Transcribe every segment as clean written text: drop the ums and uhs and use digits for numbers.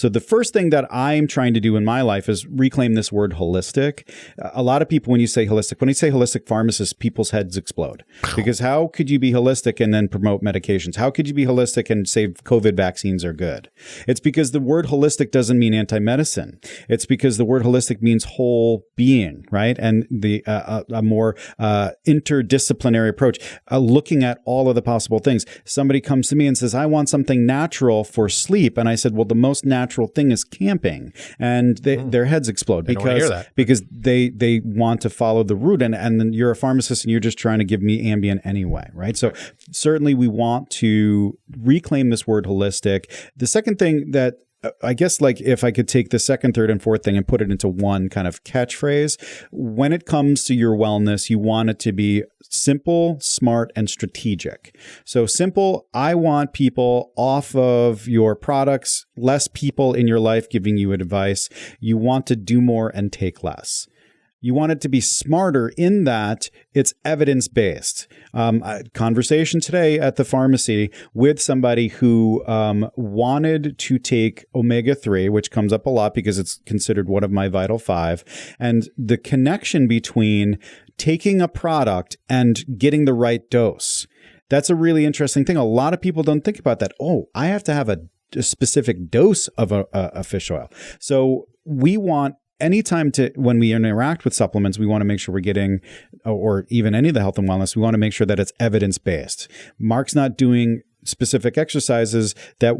So the first thing that I'm trying to do in my life is reclaim this word holistic. A lot of people, when you say holistic pharmacist, people's heads explode. Because how could you be holistic and then promote medications? How could you be holistic and say COVID vaccines are good? It's because the word holistic doesn't mean anti-medicine. It's because the word holistic means whole being, right? And the a more interdisciplinary approach, looking at all of the possible things. Somebody comes to me and says, I want something natural for sleep. And I said, well, the most natural thing is camping. And their heads explode because they want to follow the route. And then you're a pharmacist and you're just trying to give me Ambien anyway, right? So certainly we want to reclaim this word holistic. The second thing that I guess, like, if I could take the second, third, and fourth thing and put it into one kind of catchphrase, when it comes to your wellness, you want it to be simple, smart, and strategic. So simple, I want people off of your products, less people in your life giving you advice. You want to do more and take less. You want it to be smarter in that it's evidence-based. Conversation today at the pharmacy with somebody who wanted to take omega-3, which comes up a lot because it's considered one of my vital five. And the connection between taking a product and getting the right dose. That's a really interesting thing. A lot of people don't think about that. Oh, I have to have a specific dose of a fish oil. So we want when we interact with supplements, we want to make sure we're getting, or even any of the health and wellness, we want to make sure that it's evidence-based. Mark's not doing specific exercises that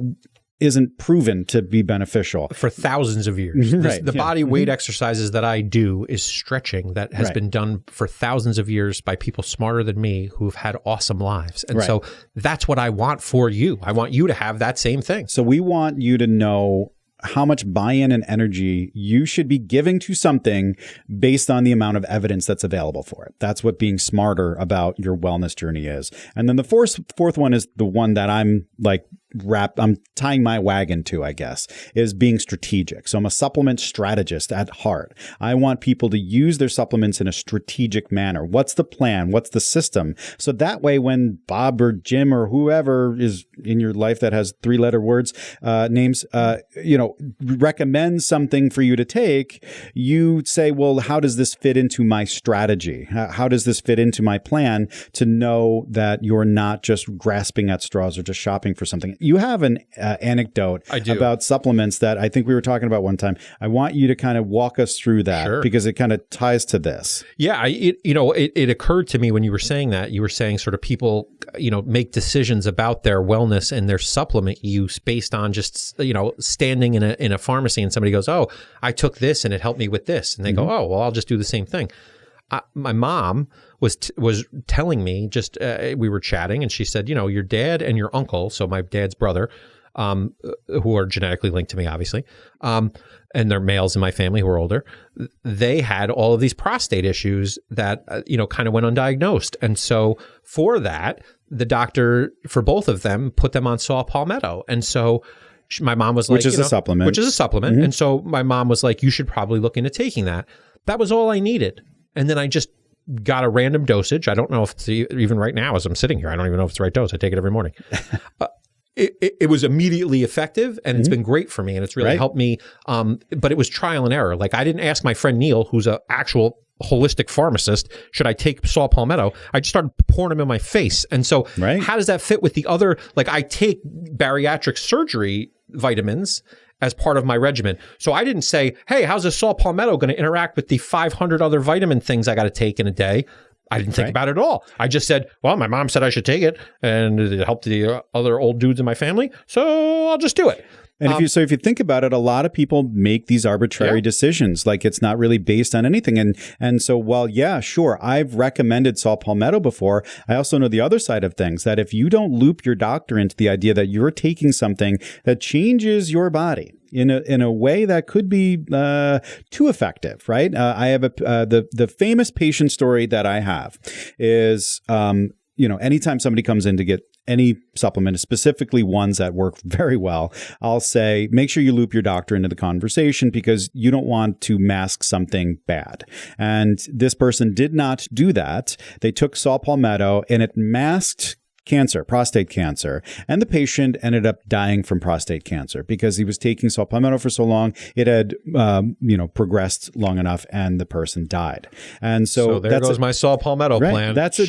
isn't proven to be beneficial. For thousands of years. Right. The body weight exercises that I do is stretching that has been done for thousands of years by people smarter than me who've had awesome lives. And so that's what I want for you. I want you to have that same thing. So we want you to know how much buy-in and energy you should be giving to something based on the amount of evidence that's available for it. That's what being smarter about your wellness journey is. And then the fourth one is the one that I'm tying my wagon to, I guess, is being strategic. So I'm a supplement strategist at heart. I want people to use their supplements in a strategic manner. What's the plan? What's the system? So that way, when Bob or Jim or whoever is in your life that has three-letter words, names, recommend something for you to take, you say, well, how does this fit into my strategy? How does this fit into my plan to know that you're not just grasping at straws or just shopping for something? You have an anecdote about supplements that I think we were talking about one time. I want you to kind of walk us through that because it kind of ties to this. Yeah, it occurred to me when you were saying that. You were saying sort of people, make decisions about their wellness and their supplement use based on just, standing in a pharmacy and somebody goes, oh, I took this and it helped me with this. And they go, oh, well, I'll just do the same thing. My mom was telling me we were chatting and she said, your dad and your uncle, so my dad's brother, who are genetically linked to me, obviously, and they're males in my family who are older, they had all of these prostate issues that, kind of went undiagnosed. And so for that, the doctor for both of them put them on saw palmetto. And so my mom was like, which is a supplement. Mm-hmm. And so my mom was like, you should probably look into taking that. That was all I needed. And then I just got a random dosage. I don't know if it's even right now as I'm sitting here, I don't even know if it's the right dose. I take it every morning. It was immediately effective and it's been great for me and it's really helped me. But it was trial and error. Like I didn't ask my friend Neal, who's an actual holistic pharmacist, should I take saw palmetto? I just started pouring them in my face. And so how does that fit with the other, like I take bariatric surgery vitamins as part of my regimen. So I didn't say, hey, how's this saw palmetto going to interact with the 500 other vitamin things I got to take in a day? I didn't think about it at all. I just said, well, my mom said I should take it and it helped the other old dudes in my family. So I'll just do it. And if you think about it, a lot of people make these arbitrary decisions, like it's not really based on anything. And so while, sure, I've recommended saw palmetto before, I also know the other side of things, that if you don't loop your doctor into the idea that you're taking something that changes your body in a way that could be too effective, right? I have the famous patient story that I have is, anytime somebody comes in to get any supplement, specifically ones that work very well, I'll say, make sure you loop your doctor into the conversation because you don't want to mask something bad. And this person did not do that. They took saw palmetto and it masked cancer, prostate cancer. And the patient ended up dying from prostate cancer because he was taking saw palmetto for so long. It had, progressed long enough and the person died. And so there goes my saw palmetto plan. That's a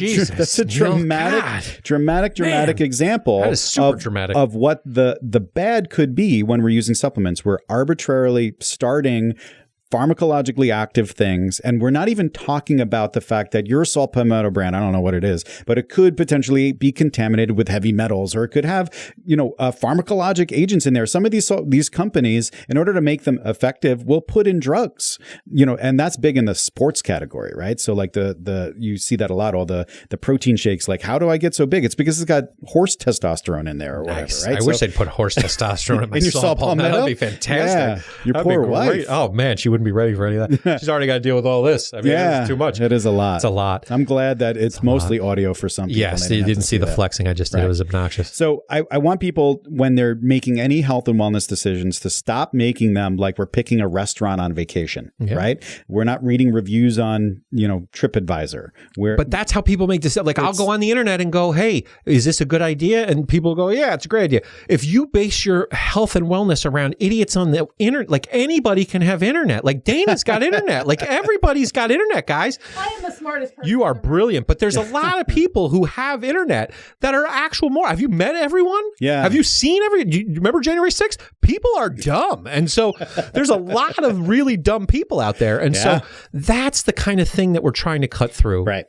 dramatic example that is super dramatic of what the bad could be when we're using supplements. We're arbitrarily starting pharmacologically active things. And we're not even talking about the fact that your saw palmetto brand, I don't know what it is, but it could potentially be contaminated with heavy metals, or it could have, pharmacologic agents in there. Some of these companies, in order to make them effective, will put in drugs, and that's big in the sports category, right? So like you see that a lot, all the protein shakes, like, how do I get so big? It's because it's got horse testosterone in there or whatever, right? I wish they'd put horse testosterone in my saw palmetto. That'd be fantastic. Yeah, your poor wife. Oh man, she wouldn't be ready for any of that. She's already got to deal with all this. I mean, it's too much. It is a lot. It's a lot. I'm glad that it's mostly audio for some people. Yes, you didn't see the flexing I just did. It was obnoxious. So I want people, when they're making any health and wellness decisions, to stop making them like we're picking a restaurant on vacation, right? We're not reading reviews on, TripAdvisor. But that's how people make decisions. Like, I'll go on the internet and go, hey, is this a good idea? And people go, yeah, it's a great idea. If you base your health and wellness around idiots on the internet, like anybody can have internet. Like Dana's got internet. Like everybody's got internet, guys. I am the smartest person. You are brilliant. But there's a lot of people who have internet that are actual more. Have you met everyone? Yeah. Have you seen do you remember January 6th? People are dumb. And so there's a lot of really dumb people out there. And so that's the kind of thing that we're trying to cut through. Right.